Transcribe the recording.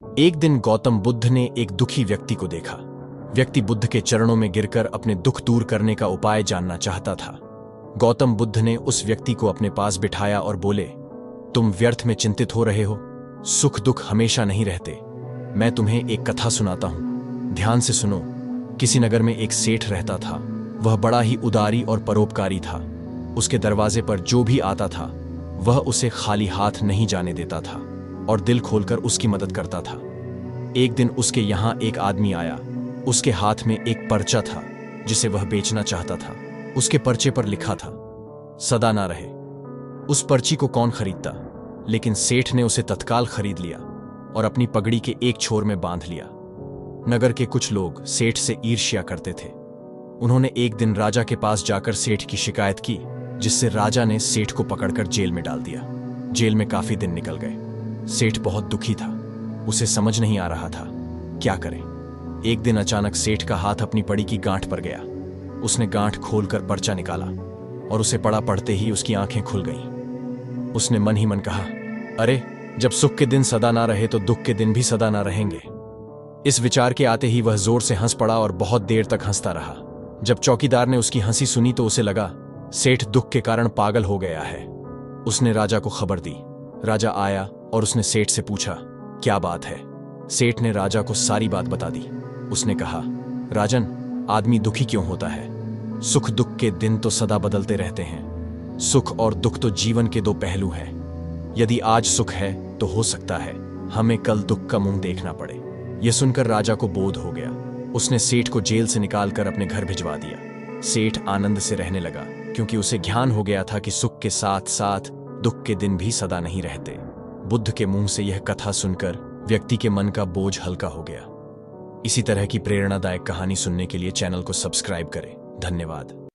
एक दिन गौतम बुद्ध ने एक दुखी व्यक्ति को देखा। व्यक्ति बुद्ध के चरणों में गिरकर अपने दुख दूर करने का उपाय जानना चाहता था। गौतम बुद्ध ने उस व्यक्ति को अपने पास बिठाया और बोले, तुम व्यर्थ में चिंतित हो रहे हो। सुख दुख हमेशा नहीं रहते। मैं तुम्हें एक कथा सुनाता हूं, ध्यान से सुनो। किसी नगर में एक सेठ रहता था। वह बड़ा ही उदारी और परोपकारी था। उसके दरवाजे पर जो भी आता था वह उसे खाली हाथ नहीं जाने देता था और दिल खोलकर उसकी मदद करता था। एक दिन उसके यहाँ एक आदमी आया। उसके हाथ में एक पर्चा था जिसे वह बेचना चाहता था। उसके पर्चे पर लिखा था, सदा ना रहे। उस पर्ची को कौन खरीदता, लेकिन सेठ ने उसे तत्काल खरीद लिया और अपनी पगड़ी के एक छोर में बांध लिया। नगर के कुछ लोग सेठ से ईर्ष्या करते थे। उन्होंने एक दिन राजा के पास जाकर सेठ की शिकायत की, जिससे राजा ने सेठ को पकड़कर जेल में डाल दिया। जेल में काफी दिन निकल गए। सेठ बहुत दुखी था। उसे समझ नहीं आ रहा था क्या करे। एक दिन अचानक सेठ का हाथ अपनी पड़ी की गांठ पर गया। उसने गांठ खोलकर पर्चा निकाला और उसे पढ़ा। पढ़ते ही उसकी आंखें खुल गईं। उसने मन ही मन कहा, अरे जब सुख के दिन सदा ना रहे तो दुख के दिन भी सदा ना रहेंगे। इस विचार के आते ही वह जोर से हंस पड़ा और बहुत देर तक हंसता रहा। जब चौकीदार ने उसकी हंसी सुनी तो उसे लगा सेठ दुख के कारण पागल हो गया है। उसने राजा को खबर दी। राजा आया और उसने सेठ से पूछा, क्या बात है। सेठ ने राजा को सारी बात बता दी। उसने कहा, राजन, आदमी दुखी क्यों होता है? सुख दुख के दिन तो सदा बदलते रहते हैं। सुख और दुख तो जीवन के दो पहलू हैं। यदि आज सुख है तो हो सकता है हमें कल दुख का मुंह देखना पड़े। यह सुनकर राजा को बोध हो गया। उसने सेठ को जेल से निकालकर अपने घर भिजवा दिया। सेठ आनंद से रहने लगा, क्योंकि उसे ज्ञान हो गया था कि सुख के साथ साथ दुख के दिन भी सदा नहीं रहते। बुद्ध के मुंह से यह कथा सुनकर व्यक्ति के मन का बोझ हल्का हो गया। इसी तरह की प्रेरणादायक कहानी सुनने के लिए चैनल को सब्सक्राइब करें। धन्यवाद।